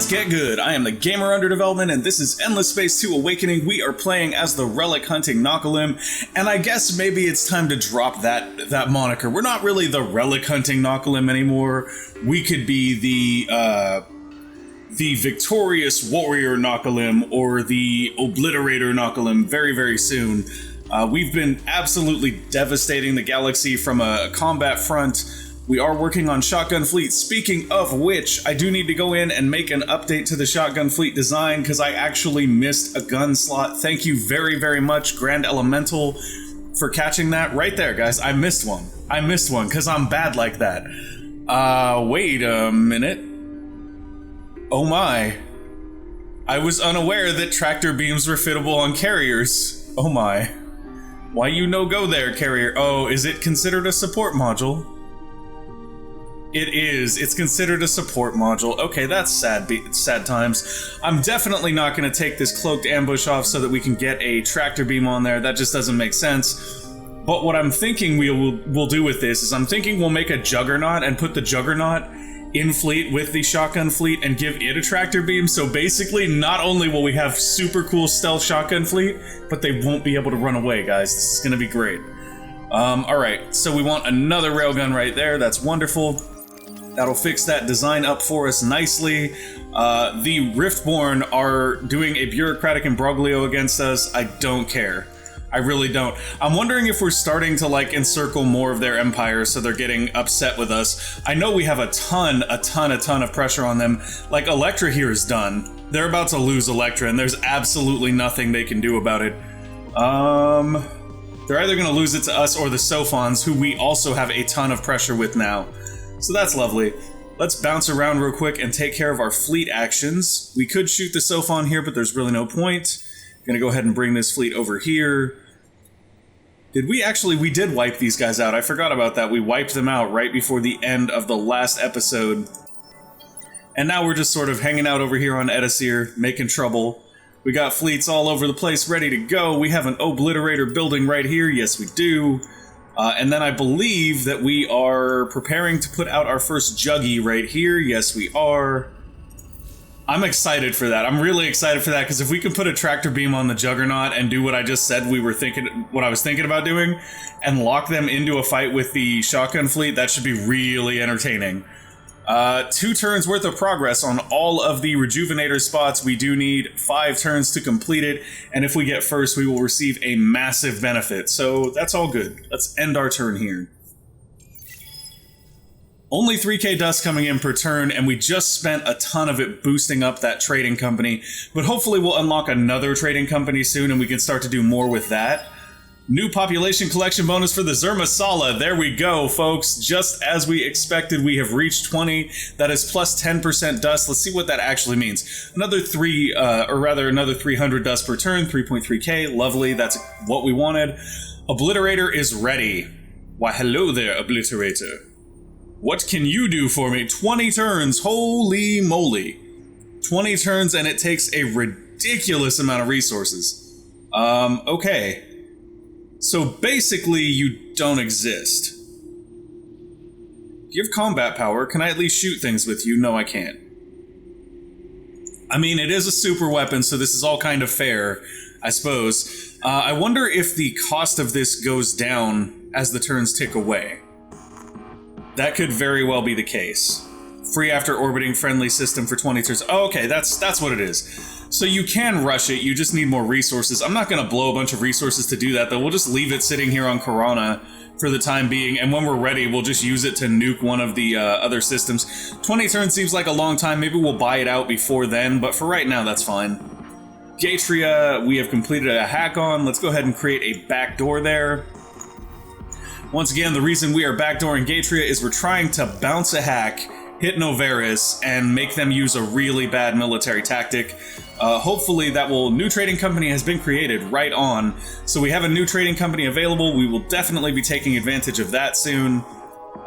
Let's get good. I am the Gamer Under Development, and this is Endless Space 2 Awakening. We are playing as the relic hunting Nakalim, and I guess maybe it's time to drop that moniker. We're not really the relic hunting Nakalim anymore. We could be the victorious warrior Nakalim or the obliterator Nakalim very, very soon. We've been absolutely devastating the galaxy from a combat front. We are working on shotgun fleet. Speaking of which, I do need to go in and make an update to the shotgun fleet design because I actually missed a gun slot. Thank you very, very much, Grand Elemental, for catching that. Right there, guys. I missed one. I missed one because I'm bad like that. Wait a minute. Oh my. I was unaware that tractor beams were fittable on carriers. Oh my. Why you no go there, carrier? Oh, is it considered a support module? It is. It's considered a support module. Okay, that's sad times. I'm definitely not going to take this cloaked ambush off so that we can get a tractor beam on there. That just doesn't make sense. But what I'm thinking we'll do with this is I'm thinking we'll make a juggernaut and put the juggernaut in fleet with the shotgun fleet and give it a tractor beam. So basically, not only will we have super cool stealth shotgun fleet, but they won't be able to run away, guys. This is going to be great. Alright, so we want another railgun right there. That's wonderful. That'll fix that design up for us nicely. The Riftborn are doing a bureaucratic imbroglio against us. I don't care. I really don't. I'm wondering if we're starting to encircle more of their empire so they're getting upset with us. I know we have a ton of pressure on them. Like, Electra here is done. They're about to lose Electra and there's absolutely nothing they can do about it. They're either gonna lose it to us or the Sophons, who we also have a ton of pressure with now. So that's lovely. Let's bounce around real quick and take care of our fleet actions. We could shoot the Sophon here, but there's really no point. Gonna go ahead and bring this fleet over here. We did wipe these guys out. I forgot about that. We wiped them out right before the end of the last episode. And now we're just sort of hanging out over here on Edisir, making trouble. We got fleets all over the place ready to go. We have an obliterator building right here. Yes, we do. And then I believe that we are preparing to put out our first juggy right here. Yes, we are. I'm excited for that. I'm really excited for that because if we can put a tractor beam on the Juggernaut and do what I just said what I was thinking about doing, and lock them into a fight with the shotgun fleet, that should be really entertaining. 2 turns worth of progress on all of the rejuvenator spots. We do need 5 turns to complete it, and if we get first, we will receive a massive benefit. So that's all good. Let's end our turn here. Only 3k dust coming in per turn, and we just spent a ton of it boosting up that trading company, but hopefully we'll unlock another trading company soon and we can start to do more with that. New population collection bonus for the Zermasala. There we go, folks. Just as we expected, we have reached 20. That is plus 10% dust. Let's see what that actually means. Another 300 dust per turn, 3.3k. Lovely. That's what we wanted. Obliterator is ready. Why, hello there, Obliterator. What can you do for me? 20 turns. Holy moly. 20 turns, and it takes a ridiculous amount of resources. Okay. So basically, you don't exist. Do you have combat power? Can I at least shoot things with you? No, I can't. I mean, it is a super weapon, so this is all kind of fair, I suppose. I wonder if the cost of this goes down as the turns tick away. That could very well be the case. Free after orbiting friendly system for 20 turns. Oh, okay, that's what it is. So you can rush it, you just need more resources. I'm not going to blow a bunch of resources to do that, though. We'll just leave it sitting here on Corona for the time being, and when we're ready, we'll just use it to nuke one of the other systems. 20 turns seems like a long time. Maybe we'll buy it out before then, but for right now, that's fine. Gatria, we have completed a hack on. Let's go ahead and create a backdoor there. Once again, the reason we are backdooring Gatria is we're trying to bounce a hack, hit Novaris, and make them use a really bad military tactic. Hopefully new trading company has been created right on. So we have a new trading company available. We will definitely be taking advantage of that soon.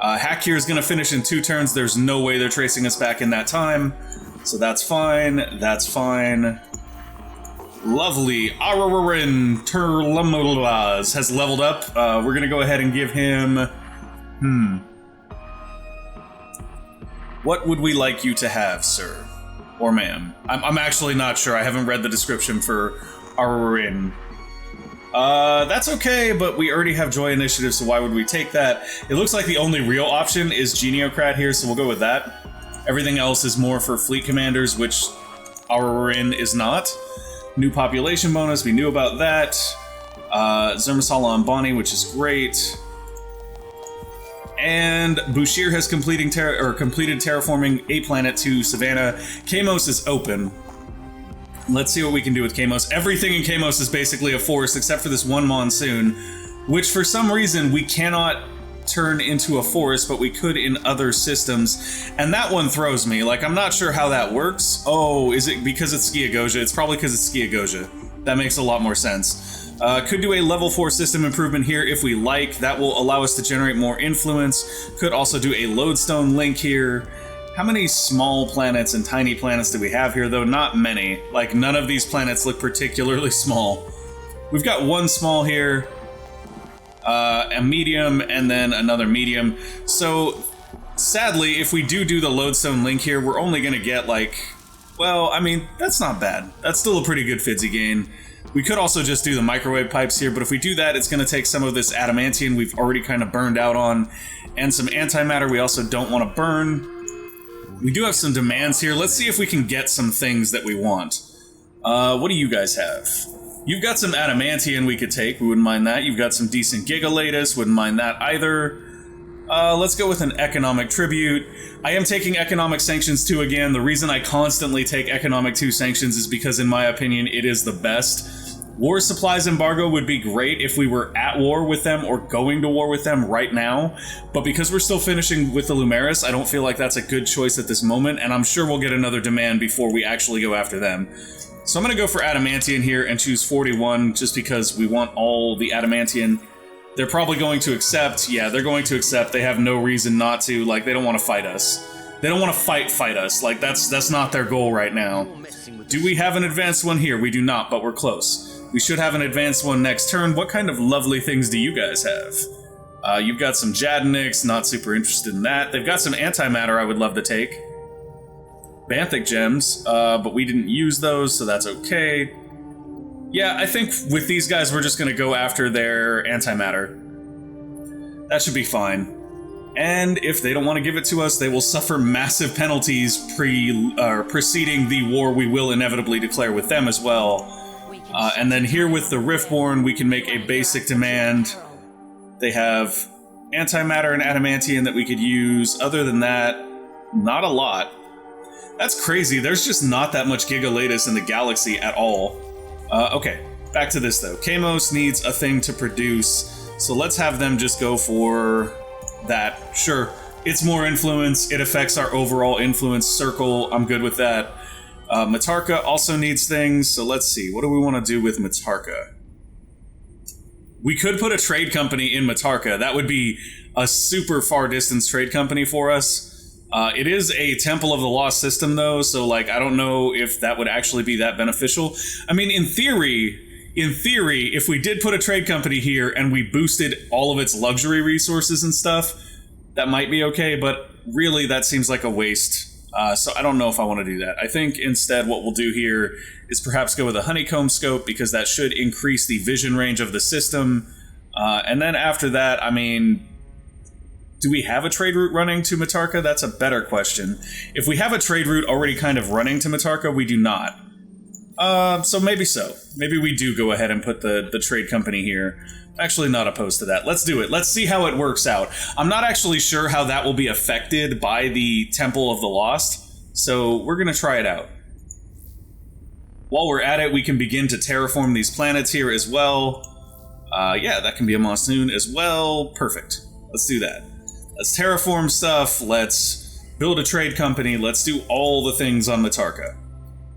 Hack here is going to finish in 2 turns. There's no way they're tracing us back in that time. So that's fine. That's fine. Lovely. Ararin Turlamulas has leveled up. We're going to go ahead and give him... What would we like you to have, sir? Or ma'am. I'm actually not sure. I haven't read the description for Arurin. That's okay, but we already have Joy Initiative, so why would we take that? It looks like the only real option is Geniocrat here, so we'll go with that. Everything else is more for fleet commanders, which Arurin is not. New population bonus, we knew about that. Zermasala and Bonnie, which is great. And Bushir has completed terraforming a planet to Savannah. Kamos is open. Let's see what we can do with Kamos. Everything in Kamos is basically a forest except for this one monsoon, which for some reason we cannot turn into a forest, but we could in other systems. And that one throws me. Like, I'm not sure how that works. Oh, is it because it's Skiagosia? It's probably because it's Skiagosia. That makes a lot more sense. Could do a level 4 system improvement here if we like. That will allow us to generate more influence. Could also do a lodestone link here. How many small planets and tiny planets do we have here, though? Not many. Like, none of these planets look particularly small. We've got one small here, a medium, and then another medium. So, sadly, if we do the lodestone link here, we're only going to get, like... Well, I mean, that's not bad. That's still a pretty good fizzy gain. We could also just do the microwave pipes here, but if we do that, it's going to take some of this adamantium we've already kind of burned out on, and some antimatter we also don't want to burn. We do have some demands here. Let's see if we can get some things that we want. What do you guys have? You've got some adamantium we could take. We wouldn't mind that. You've got some decent gigalatus. Wouldn't mind that either. Let's go with an economic tribute. I am taking economic sanctions 2 again. The reason I constantly take economic 2 sanctions is because, in my opinion, it is the best. War supplies embargo would be great if we were at war with them or going to war with them right now, but because we're still finishing with the Lumeris, I don't feel like that's a good choice at this moment, and I'm sure we'll get another demand before we actually go after them. So I'm going to go for adamantium here and choose 41 just because we want all the adamantium. They're probably going to accept. Yeah, they're going to accept. They have no reason not to. Like, they don't want to fight us. They don't want to fight us. Like, that's not their goal right now. Do we have an advanced one here? We do not, but we're close. We should have an advanced one next turn. What kind of lovely things do you guys have? You've got some Jadniks, not super interested in that. They've got some antimatter I would love to take. Banthic gems, but we didn't use those, so that's okay. Yeah, I think with these guys, we're just going to go after their antimatter. That should be fine. And if they don't want to give it to us, they will suffer massive penalties preceding the war we will inevitably declare with them as well. And then here with the Riftborn, we can make a basic demand. They have antimatter and adamantium that we could use. Other than that, not a lot. That's crazy. There's just not that much Gigalatus in the galaxy at all. Okay, back to this though. Kamos needs a thing to produce, so let's have them just go for that. Sure, it's more influence. It affects our overall influence circle. I'm good with that. Matarka also needs things, so let's see. What do we want to do with Matarka? We could put a trade company in Matarka. That would be a super far distance trade company for us. It is a Temple of the Lost system, though, so, like, I don't know if that would actually be that beneficial. I mean, in theory, if we did put a trade company here and we boosted all of its luxury resources and stuff, that might be okay, but really that seems like a waste. So I don't know if I want to do that. I think instead what we'll do here is perhaps go with a honeycomb scope, because that should increase the vision range of the system. And then after that, I mean, do we have a trade route running to Matarka? That's a better question. If we have a trade route already kind of running to Matarka, we do not. So maybe so. Maybe we do go ahead and put the trade company here. Actually not opposed to that. Let's do it. Let's see how it works out. I'm not actually sure how that will be affected by the Temple of the Lost, so we're going to try it out. While we're at it, we can begin to terraform these planets here as well. Yeah, that can be a monsoon as well. Perfect. Let's do that. Let's terraform stuff. Let's build a trade company. Let's do all the things on Matarka.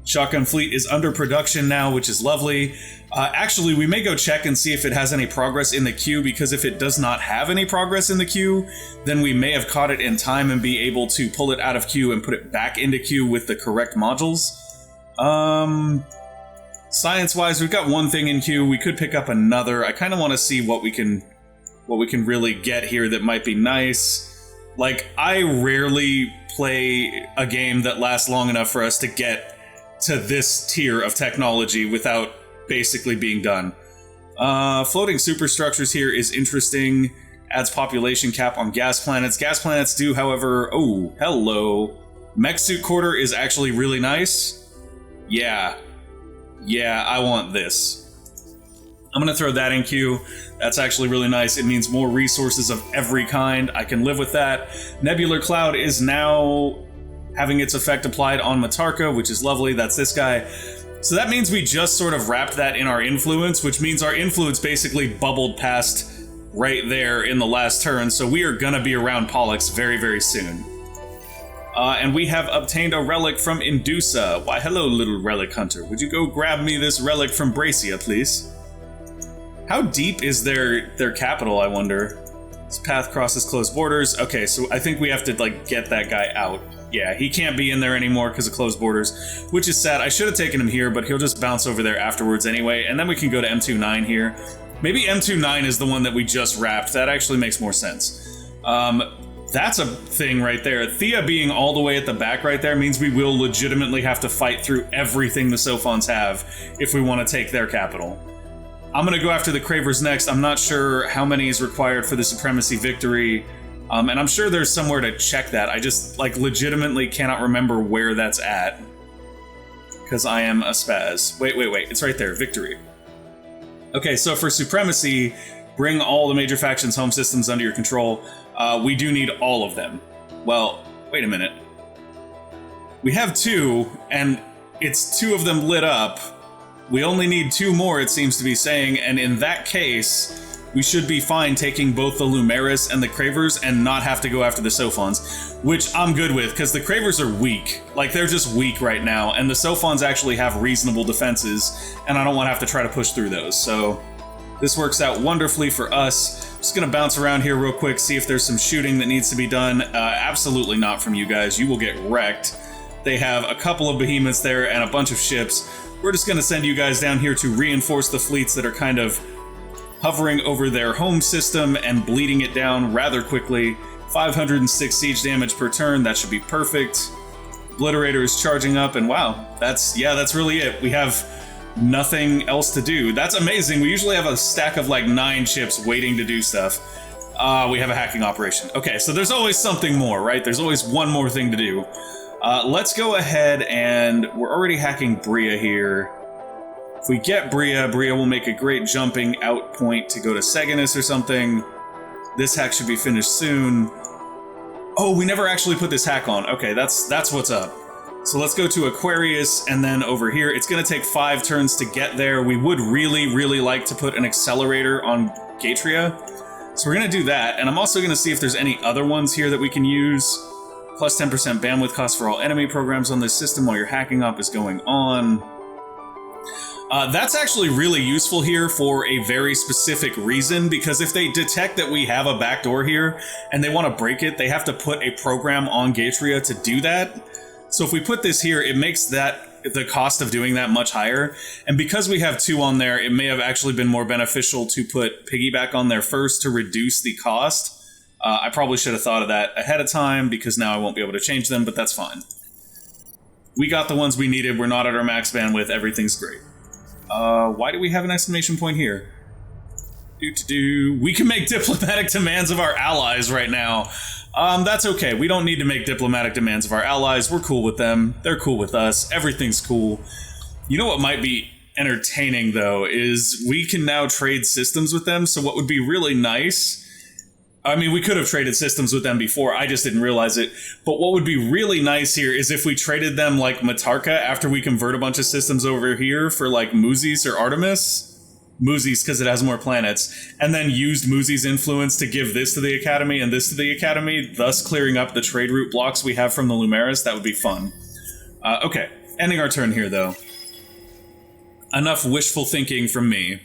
Shotgun Fleet is under production now, which is lovely. Actually, we may go check and see if it has any progress in the queue, because if it does not have any progress in the queue, then we may have caught it in time and be able to pull it out of queue and put it back into queue with the correct modules. Science-wise, we've got one thing in queue. We could pick up another. I kind of want to see what we can really get here that might be nice. Like, I rarely play a game that lasts long enough for us to get to this tier of technology without basically being done. Floating superstructures here is interesting. Adds population cap on gas planets. Gas planets do, however... Oh, hello. Mech suit quarter is actually really nice. Yeah. Yeah, I want this. I'm going to throw that in queue. That's actually really nice. It means more resources of every kind. I can live with that. Nebular Cloud is now having its effect applied on Matarka, which is lovely. That's this guy. So that means we just sort of wrapped that in our influence, which means our influence basically bubbled past right there in the last turn. So we are going to be around Pollux very, very soon. And we have obtained a relic from Indusa. Why, hello, little relic hunter. Would you go grab me this relic from Bracia, please? How deep is their capital, I wonder? This path crosses closed borders. Okay, so I think we have to, like, get that guy out. Yeah, he can't be in there anymore because of closed borders, which is sad. I should have taken him here, but he'll just bounce over there afterwards anyway, and then we can go to M29 here. Maybe M29 is the one that we just wrapped. That actually makes more sense. That's a thing right there. Thea being all the way at the back right there means we will legitimately have to fight through everything the Sophons have if we want to take their capital. I'm going to go after the Cravers next. I'm not sure how many is required for the Supremacy victory, and I'm sure there's somewhere to check that. I just, like, legitimately cannot remember where that's at, because I am a spaz. Wait, it's right there, victory. Okay, so for Supremacy, bring all the major factions' home systems under your control. We do need all of them. Well, wait a minute. We have 2, and it's 2 of them lit up. We only need 2 more, it seems to be saying, and in that case, we should be fine taking both the Lumeris and the Cravers and not have to go after the Sophons, which I'm good with, because the Cravers are weak. Like, they're just weak right now, and the Sophons actually have reasonable defenses, and I don't want to have to try to push through those, so this works out wonderfully for us. Just gonna bounce around here real quick, see if there's some shooting that needs to be done. Absolutely not from you guys. You will get wrecked. They have a couple of behemoths there and a bunch of ships. We're just going to send you guys down here to reinforce the fleets that are kind of hovering over their home system and bleeding it down rather quickly. 506 siege damage per turn, that should be perfect. Obliterator is charging up, and wow, that's really it. We have nothing else to do. That's amazing. We usually have a stack of like 9 ships waiting to do stuff. We have a hacking operation. Okay, so there's always something more, right? There's always one more thing to do. Let's go ahead, and we're already hacking Bria here. If we get Bria will make a great jumping out point to go to Seganis or something. This hack should be finished soon. Oh, we never actually put this hack on. Okay, that's what's up. So let's go to Aquarius, and then over here. It's going to take 5 turns to get there. We would really, really like to put an accelerator on Gatria. So we're going to do that, and I'm also going to see if there's any other ones here that we can use. Plus 10% bandwidth cost for all enemy programs on this system while your hacking op is going on. That's actually really useful here for a very specific reason, because if they detect that we have a backdoor here and they want to break it, they have to put a program on Gatria to do that. So if we put this here, it makes the cost of doing that much higher. And because we have 2 on there, it may have actually been more beneficial to put Piggyback on there first to reduce the cost. I probably should have thought of that ahead of time, because now I won't be able to change them, but that's fine. We got the ones we needed. We're not at our max bandwidth. Everything's great. Why do we have an exclamation point here? We can make diplomatic demands of our allies right now. That's okay. We don't need to make diplomatic demands of our allies. We're cool with them. They're cool with us. Everything's cool. You know what might be entertaining, though, is we can now trade systems with them. So what would be really nice... I mean, we could have traded systems with them before, I just didn't realize it. But what would be really nice here is if we traded them like Matarka after we convert a bunch of systems over here for like Muzis or Artemis. Muzis because it has more planets. And then used Muzi's influence to give this to the Academy and this to the Academy, thus clearing up the trade route blocks we have from the Lumeris. That would be fun. Okay, ending our turn here though. Enough wishful thinking from me.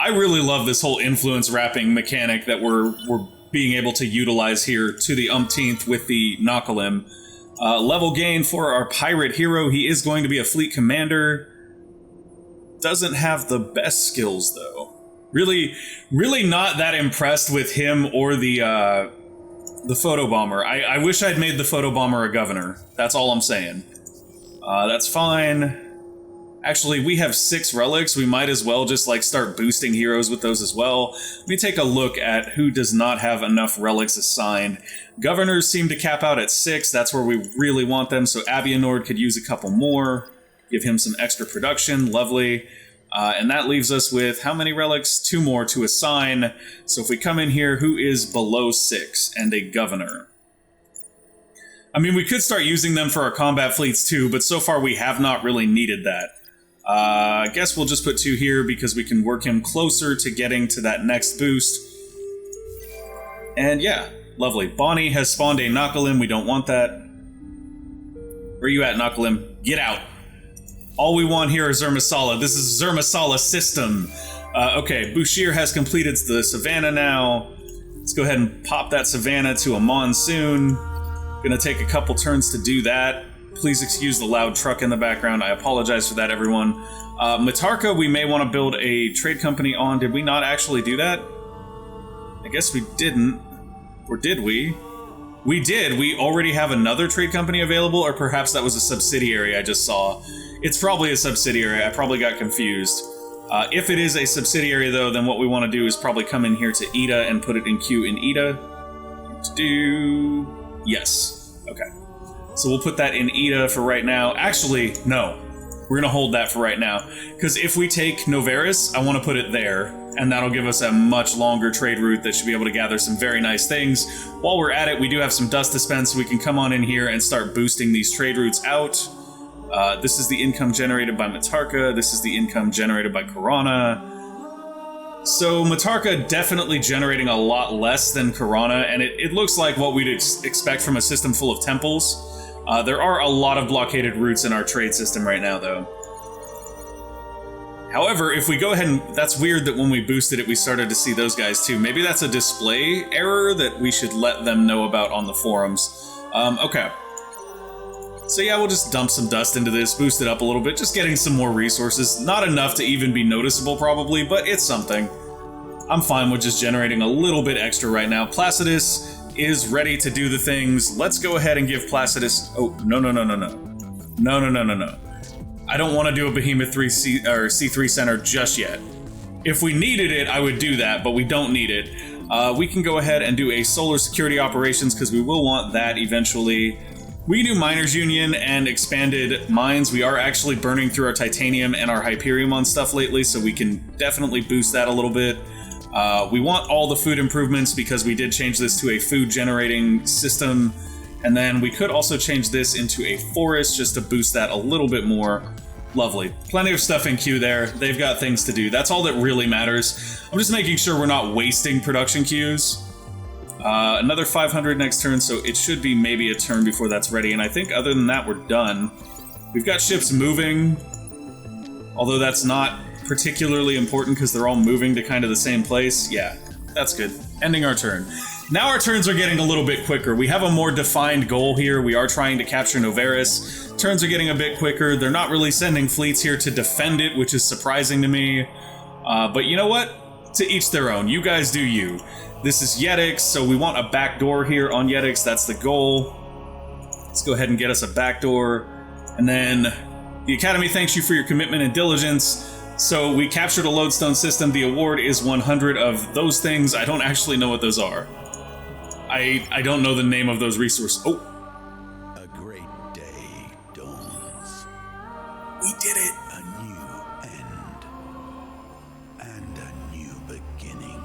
I really love this whole influence wrapping mechanic that we're being able to utilize here to the umpteenth with the Nakalim. Level gain for our pirate hero. He is going to be a fleet commander. Doesn't have the best skills though. Really not that impressed with him or the The photobomber. I wish I'd made the photobomber a governor. That's all I'm saying. That's fine. Actually, we have 6 relics. We might as well just like start boosting heroes with those as well. Let me take a look at who does not have enough relics assigned. Governors seem to cap out at 6. That's where we really want them. So Abianord could use a couple more. Give him some extra production. Lovely. And that leaves us with how many relics? 2 more to assign. So if we come in here, who is below 6 and a governor? I mean, we could start using them for our combat fleets too, but so far we have not really needed that. I guess we'll just put 2 here because we can work him closer to getting to that next boost. And yeah, lovely. Bonnie has spawned a Nakalim. We don't want that. Where are you at, Nakalim? Get out. All we want here is Zermasala. This is Zermasala system. Okay, Bushir has completed the Savannah now. Let's go ahead and pop that Savannah to a Monsoon. Gonna take a couple turns to do that. Please excuse the loud truck in the background. I apologize for that, everyone. Matarka, we may want to build a trade company on. Did we not actually do that? I guess we didn't. Or did we? We did. We already have another trade company available, or perhaps that was a subsidiary I just saw. It's probably a subsidiary. I probably got confused. If it is a subsidiary, though, then what we want to do is probably come in here to Ida and put it in queue in Ida. Yes. Okay. So we'll put that in Ida for right now. Actually, no. We're going to hold that for right now. Because if we take Novaris, I want to put it there. And that'll give us a much longer trade route that should be able to gather some very nice things. While we're at it, we do have some dust dispense, so we can come on in here and start boosting these trade routes out. This is the income generated by Matarka. This is the income generated by Karana. So Matarka definitely generating a lot less than Karana, and it looks like what we'd expect from a system full of temples. There are a lot of blockaded routes in our trade system right now, though. However, if we go ahead and... That's weird that when we boosted it, we started to see those guys, too. Maybe that's a display error that we should let them know about on the forums. Okay. So yeah, we'll just dump some dust into this, boost it up a little bit, just getting some more resources. Not enough to even be noticeable, probably, but it's something. I'm fine with just generating a little bit extra right now. Placidus is ready to do the things. Let's go ahead and give Placidus... Oh, no. No. I don't want to do a Behemoth 3 C3 Center just yet. If we needed it, I would do that, but we don't need it. We can go ahead and do a Solar Security Operations, because we will want that eventually. We can do Miners Union and Expanded Mines. We are actually burning through our Titanium and our Hyperium on stuff lately, so we can definitely boost that a little bit. We want all the food improvements because we did change this to a food generating system. And then we could also change this into a forest just to boost that a little bit more. Lovely. Plenty of stuff in queue there. They've got things to do. That's all that really matters. I'm just making sure we're not wasting production queues. Another 500 next turn, so it should be maybe a turn before that's ready. And I think other than that, we're done. We've got ships moving, although that's not particularly important because they're all moving to kind of the same place. Yeah, that's good. Ending our turn. Now our turns are getting a little bit quicker. We have a more defined goal here. We are trying to capture Novaris. Turns are getting a bit quicker. They're not really sending fleets here to defend it, which is surprising to me. But you know what? To each their own. You guys do you. This is Yetix, so we want a backdoor here on Yetix. That's the goal. Let's go ahead and get us a backdoor. And then the Academy thanks you for your commitment and diligence. So we captured a lodestone system. The award is 100 of those things. I don't actually know what those are. I don't know the name of those resources. Oh. A great day dawns. We did it. A new end. And a new beginning.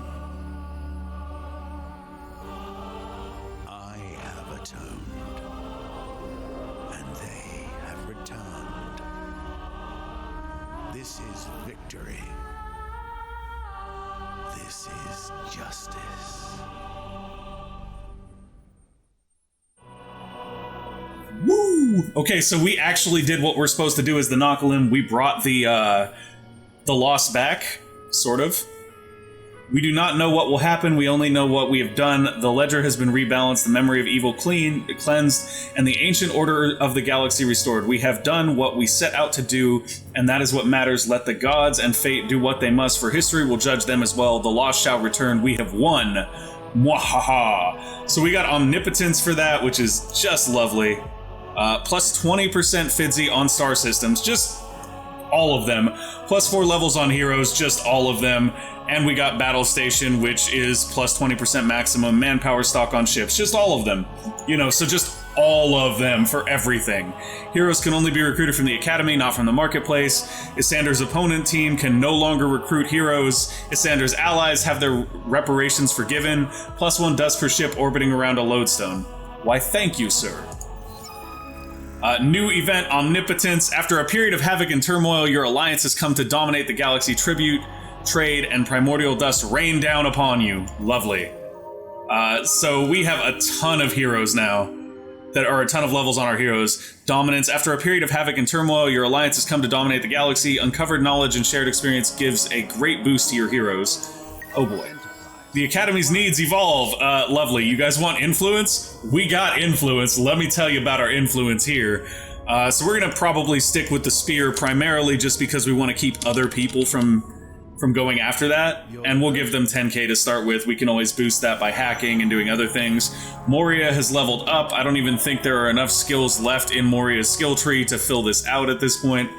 I have atoned. And they have returned. This is victory. This is justice. Woo! Okay, so we actually did what we're supposed to do as the Nakalim. We brought the loss back, sort of. We do not know what will happen. We only know what we have done. The ledger has been rebalanced, the memory of evil cleansed, and the ancient order of the galaxy restored. We have done what we set out to do, and that is what matters. Let the gods and fate do what they must, for history will judge them as well. The lost shall return. We have won. Mwahaha. So we got omnipotence for that, which is just lovely. Plus 20% Fidzy on star systems, just all of them. Plus 4 levels on heroes, just all of them. And we got battle station, which is plus 20% maximum manpower stock on ships, just all of them. You know, so just all of them for everything. Heroes can only be recruited from the academy, not from the marketplace. Isyander's opponent team can no longer recruit heroes. Isyander's allies have their reparations forgiven. Plus 1 dust per ship orbiting around a lodestone. Why, thank you, sir. New event, Omnipotence. After a period of havoc and turmoil, your alliance has come to dominate the galaxy. Tribute, trade, and primordial dust rain down upon you. Lovely. So we have a ton of heroes now. That are a ton of levels on our heroes. Dominance. After a period of havoc and turmoil, your alliance has come to dominate the galaxy. Uncovered knowledge and shared experience gives a great boost to your heroes. Oh boy. The Academy's needs evolve. Lovely. You guys want influence? We got influence. Let me tell you about our influence here. So we're going to probably stick with the spear primarily just because we want to keep other people from going after that, and we'll give them 10k to start with. We can always boost that by hacking and doing other things. Moria has leveled up. I don't even think there are enough skills left in Moria's skill tree to fill this out at this point.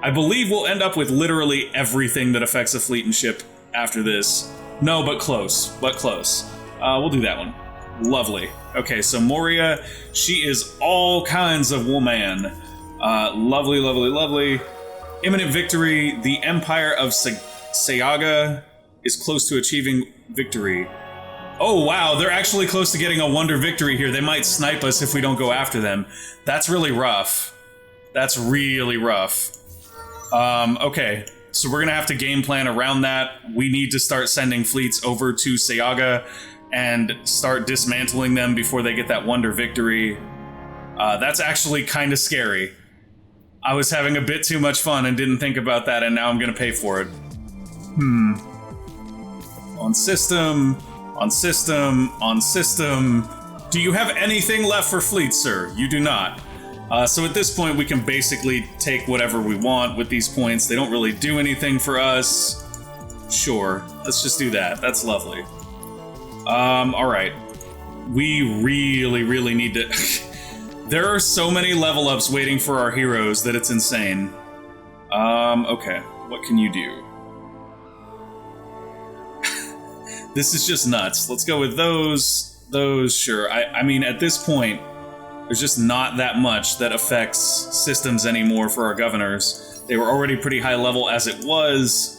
I believe we'll end up with literally everything that affects a fleet and ship after this. No, but close, we'll do that one. Lovely. Okay, so Moria, she is all kinds of woman. Lovely, lovely, lovely. Imminent victory. The Empire of Sayaga is close to achieving victory. Oh wow, they're actually close to getting a wonder victory here. They might snipe us if we don't go after them. That's really rough. That's really rough. Okay, so we're gonna have to game plan around that. We need to start sending fleets over to Sayaga and start dismantling them before they get that wonder victory. That's actually kind of scary. I was having a bit too much fun and didn't think about that, and now I'm gonna pay for it. On system. Do you have anything left for fleet, sir? You do not. So at this point, we can basically take whatever we want with these points. They don't really do anything for us. Sure, let's just do that. That's lovely. Alright. We really need to... There are so many level ups waiting for our heroes that it's insane. Okay. What can you do? This is just nuts. Let's go with those. Those, sure. I mean, at this point, there's just not that much that affects systems anymore for our governors. They were already pretty high level as it was.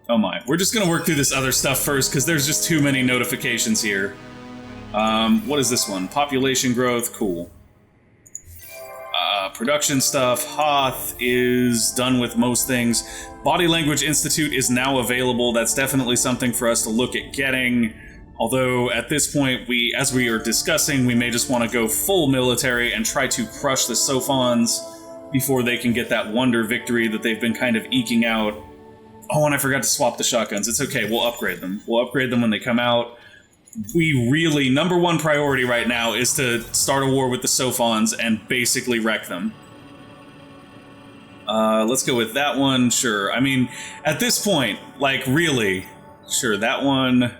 Oh my. We're just gonna work through this other stuff first, because there's just too many notifications here. What is this one? Population growth, cool. Production stuff, Hoth is done with most things. Body Language Institute is now available. That's definitely something for us to look at getting. Although, at this point, as we are discussing, we may just want to go full military and try to crush the Sophons before they can get that wonder victory that they've been kind of eking out. Oh, and I forgot to swap the shotguns. It's okay, we'll upgrade them. We'll upgrade them when they come out. We really, number one priority right now is to start a war with the Sophons and basically wreck them. Let's go with that one, sure. I mean, at this point, like, really, sure, that one,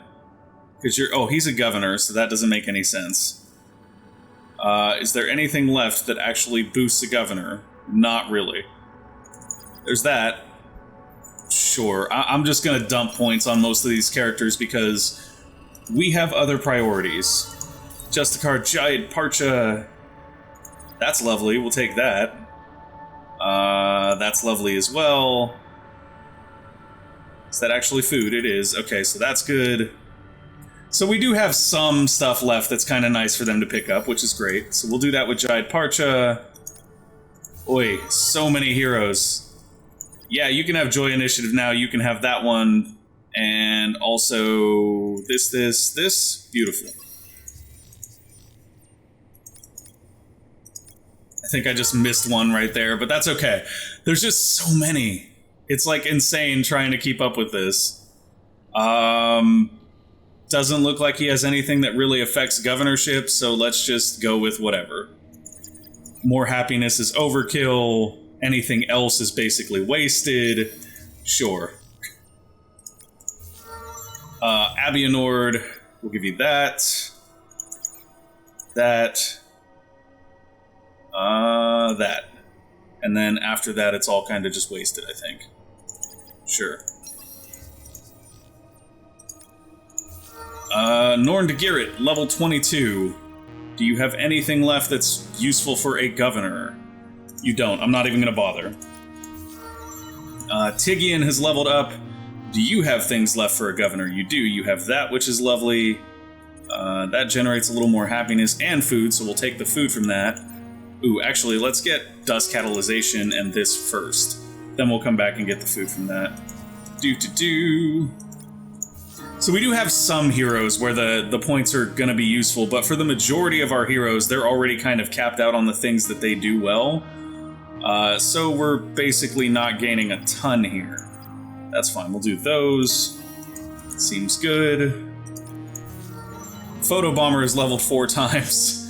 because he's a governor, so that doesn't make any sense. Is there anything left that actually boosts a governor? Not really. There's that. Sure, I'm just gonna dump points on most of these characters because we have other priorities. Justicar, Giant, Parcha. That's lovely, we'll take that. That's lovely as well. Is that actually food? It is. Okay, so that's good. So we do have some stuff left that's kind of nice for them to pick up, which is great. So we'll do that with Giant Parcha. Oi, so many heroes. Yeah, you can have Joy Initiative now. You can have that one. And also this. Beautiful. I think I just missed one right there, but that's okay. There's just so many. It's like insane trying to keep up with this. Doesn't look like he has anything that really affects governorship, so let's just go with whatever. More happiness is overkill. Anything else is basically wasted. Sure. Abianord, we'll give you that. That. That. And then after that, it's all kind of just wasted, I think. Sure. Norn de Garrett, level 22. Do you have anything left that's useful for a governor? You don't. I'm not even going to bother. Tigian has leveled up. Do you have things left for a governor? You do. You have that, which is lovely. That generates a little more happiness and food, so we'll take the food from that. Ooh, actually, let's get dust catalyzation and this first. Then we'll come back and get the food from that. So we do have some heroes where the points are going to be useful, but for the majority of our heroes, they're already kind of capped out on the things that they do well. So we're basically not gaining a ton here. That's fine, we'll do those. Seems good. Photobomber is leveled 4 times.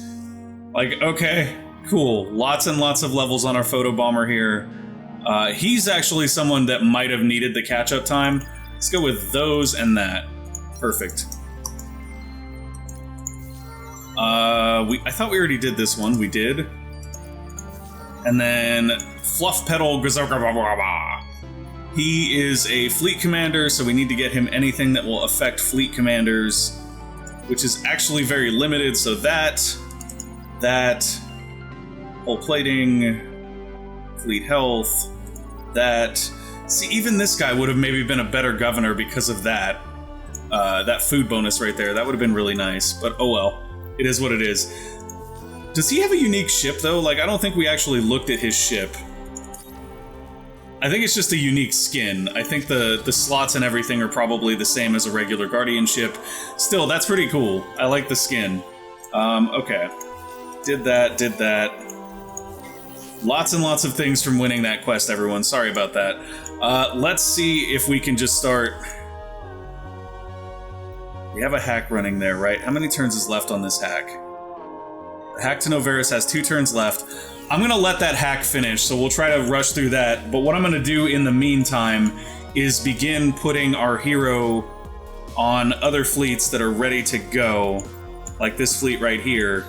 Like, okay, cool. Lots and lots of levels on our Photobomber here. He's actually someone that might have needed the catch-up time. Let's go with those and that. Perfect. I thought we already did this one. We did. And then Fluff Petal Gazargababa. He is a fleet commander, so we need to get him anything that will affect fleet commanders, which is actually very limited. So that, hull plating, fleet health, that. See, even this guy would have maybe been a better governor because of that. That food bonus right there. That would have been really nice, but oh well. It is what it is. Does he have a unique ship, though? Like, I don't think we actually looked at his ship. I think it's just a unique skin. I think the slots and everything are probably the same as a regular Guardian ship. Still, that's pretty cool. I like the skin. Okay. Did that. Lots and lots of things from winning that quest, everyone. Sorry about that. Let's see if we can just start... We have a hack running there, right? How many turns is left on this hack? The hack to Novaris has 2 turns left. I'm going to let that hack finish, so we'll try to rush through that. But what I'm going to do in the meantime is begin putting our hero on other fleets that are ready to go, like this fleet right here,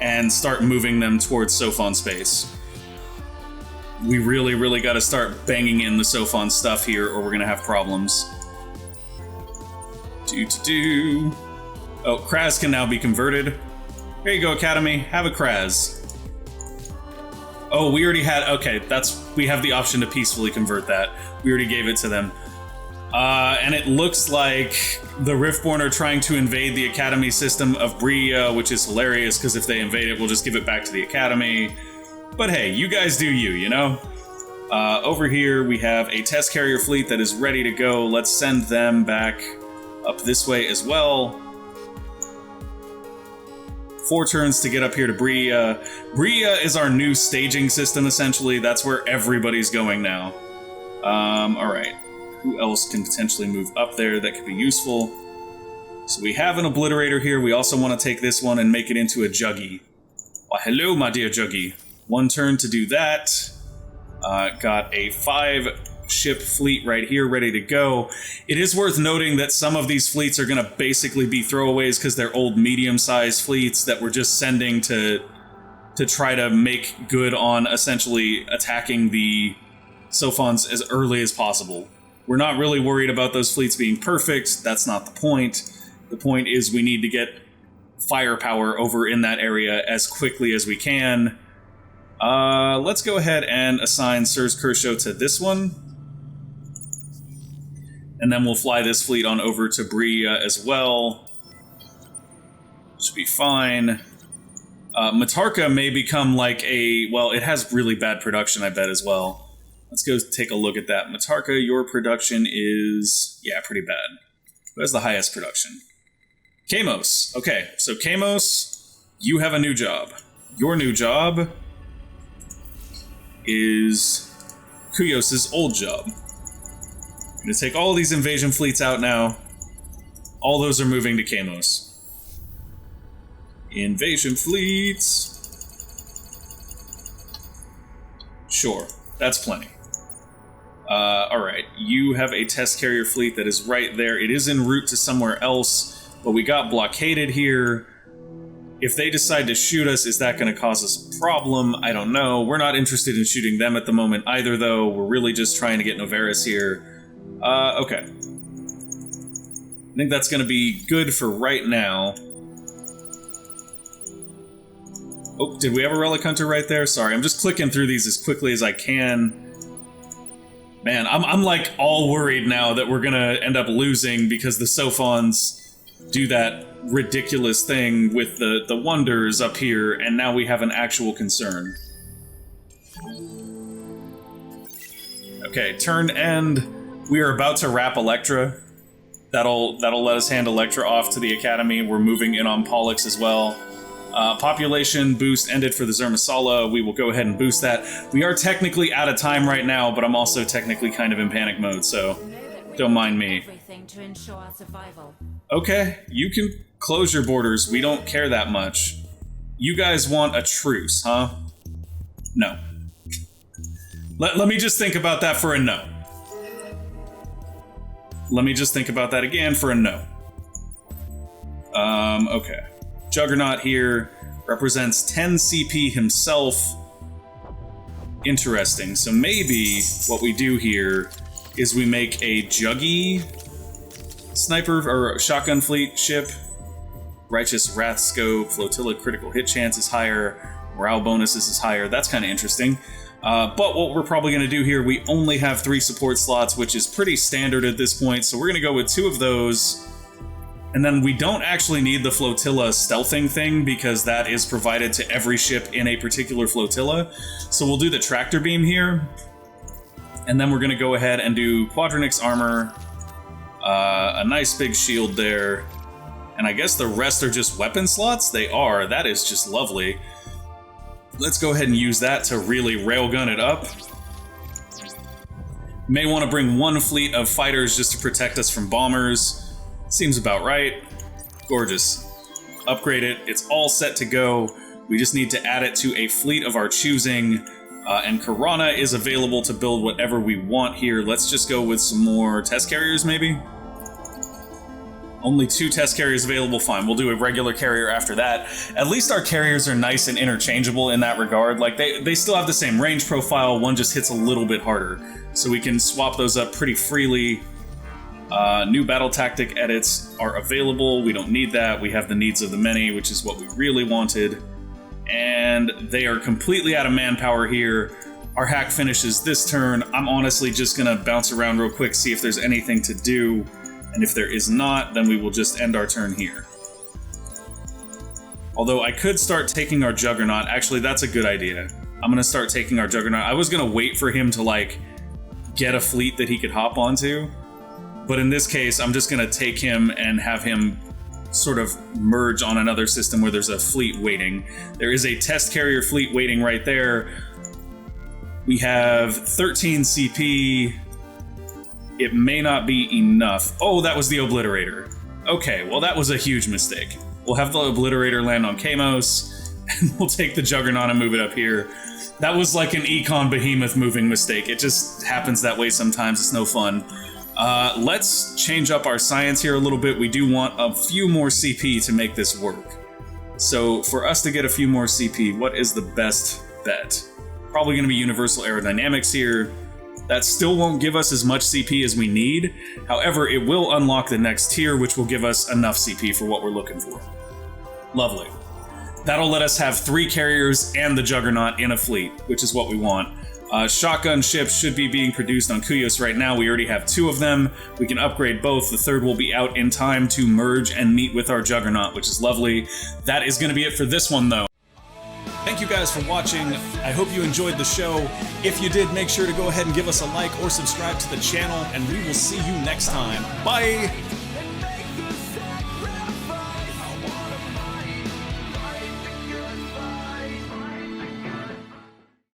and start moving them towards Sophon space. We really, really got to start banging in the Sophon stuff here, or we're going to have problems. Oh, Kraz can now be converted. Here you go, Academy. Have a Kraz. Oh, we already had... Okay, we have the option to peacefully convert that. We already gave it to them. And it looks like the Riftborn are trying to invade the Academy system of Bria, which is hilarious, because if they invade it, we'll just give it back to the Academy. But hey, you guys do you, you know? Over here, we have a test carrier fleet that is ready to go. Let's send them back up this way as well. 4 turns to get up here to Bria. Bria is our new staging system, essentially. That's where everybody's going now. Alright. Who else can potentially move up there that could be useful? So we have an Obliterator here. We also want to take this one and make it into a Juggy. Why, hello, my dear Juggy. 1 turn to do that. Got a 5-ship fleet right here ready to go. It is worth noting that some of these fleets are going to basically be throwaways because they're old medium-sized fleets that we're just sending to try to make good on essentially attacking the Sophons as early as possible. We're not really worried about those fleets being perfect. That's not the point. The point is we need to get firepower over in that area as quickly as we can. Let's go ahead and assign Sirs Kershaw to this one. And then we'll fly this fleet on over to Bria as well. Should be fine. Matarka may become like a... Well, it has really bad production, I bet, as well. Let's go take a look at that. Matarka, your production is... Yeah, pretty bad. Who has the highest production? Kamos. Okay, so Kamos, you have a new job. Your new job is Kuyos' old job. I'm going to take all these invasion fleets out now. All those are moving to Kamos. Invasion fleets. Sure, that's plenty. Alright, you have a test carrier fleet that is right there. It is en route to somewhere else, but we got blockaded here. If they decide to shoot us, is that going to cause us a problem? I don't know. We're not interested in shooting them at the moment either, though. We're really just trying to get Novaris here. Okay. I think that's going to be good for right now. Oh, did we have a Relic Hunter right there? Sorry, I'm just clicking through these as quickly as I can. Man, I'm like all worried now that we're gonna end up losing because the Sophons do that ridiculous thing with the wonders up here, and now we have an actual concern. Okay, turn end. We are about to wrap Electra. That'll let us hand Electra off to the Academy. We're moving in on Pollux as well. Population boost ended for the Zermasala. We will go ahead and boost that. We are technically out of time right now, but I'm also technically kind of in panic mode, so don't mind me. Okay, you can close your borders. We don't care that much. You guys want a truce, huh? No. Let me just think about that for a no. Let me just think about that again for a no. Okay. Juggernaut here represents 10 CP himself. Interesting. So maybe what we do here is we make a Juggy sniper or shotgun fleet ship. Righteous Wrath Scope, Flotilla critical hit chance is higher, morale bonuses is higher. That's kind of interesting. But what we're probably going to do here, we only have 3 support slots, which is pretty standard at this point. So we're going to go with 2 of those. And then we don't actually need the flotilla stealthing thing because that is provided to every ship in a particular flotilla. So we'll do the tractor beam here. And then we're going to go ahead and do Quadronix armor, a nice big shield there. And I guess the rest are just weapon slots? They are. That is just lovely. Let's go ahead and use that to really railgun it up. May want to bring 1 fleet of fighters just to protect us from bombers. Seems about right. Gorgeous. Upgrade it. It's all set to go. We just need to add it to a fleet of our choosing. And Karana is available to build whatever we want here. Let's just go with some more test carriers, maybe? Only 2 test carriers available. Fine, we'll do a regular carrier after that. At least our carriers are nice and interchangeable in that regard. Like, they still have the same range profile. One just hits a little bit harder. So we can swap those up pretty freely. New battle tactic edits are available. We don't need that. We have the needs of the many, which is what we really wanted. And they are completely out of manpower here. Our hack finishes this turn. I'm honestly just going to bounce around real quick, see if there's anything to do. And if there is not, then we will just end our turn here. Although I could start taking our Juggernaut. Actually, that's a good idea. I'm going to start taking our Juggernaut. I was going to wait for him to, like, get a fleet that he could hop onto. But in this case, I'm just going to take him and have him sort of merge on another system where there's a fleet waiting. There is a test carrier fleet waiting right there. We have 13 CP. It may not be enough. Oh, that was the Obliterator. Okay, well that was a huge mistake. We'll have the Obliterator land on Kamos, and we'll take the Juggernaut and move it up here. That was like an Econ Behemoth moving mistake. It just happens that way sometimes. It's no fun. Let's change up our science here a little bit. We do want a few more CP to make this work. So for us to get a few more CP, what is the best bet? Probably going to be Universal Aerodynamics here. That still won't give us as much CP as we need. However, it will unlock the next tier, which will give us enough CP for what we're looking for. Lovely. That'll let us have 3 carriers and the Juggernaut in a fleet, which is what we want. Shotgun ships should be being produced on Kuyos right now. We already have 2 of them. We can upgrade both. The 3rd will be out in time to merge and meet with our Juggernaut, which is lovely. That is going to be it for this one, though. Thank you guys for watching. I hope you enjoyed the show. If you did, make sure to go ahead and give us a like or subscribe to the channel, and we will see you next time. Bye!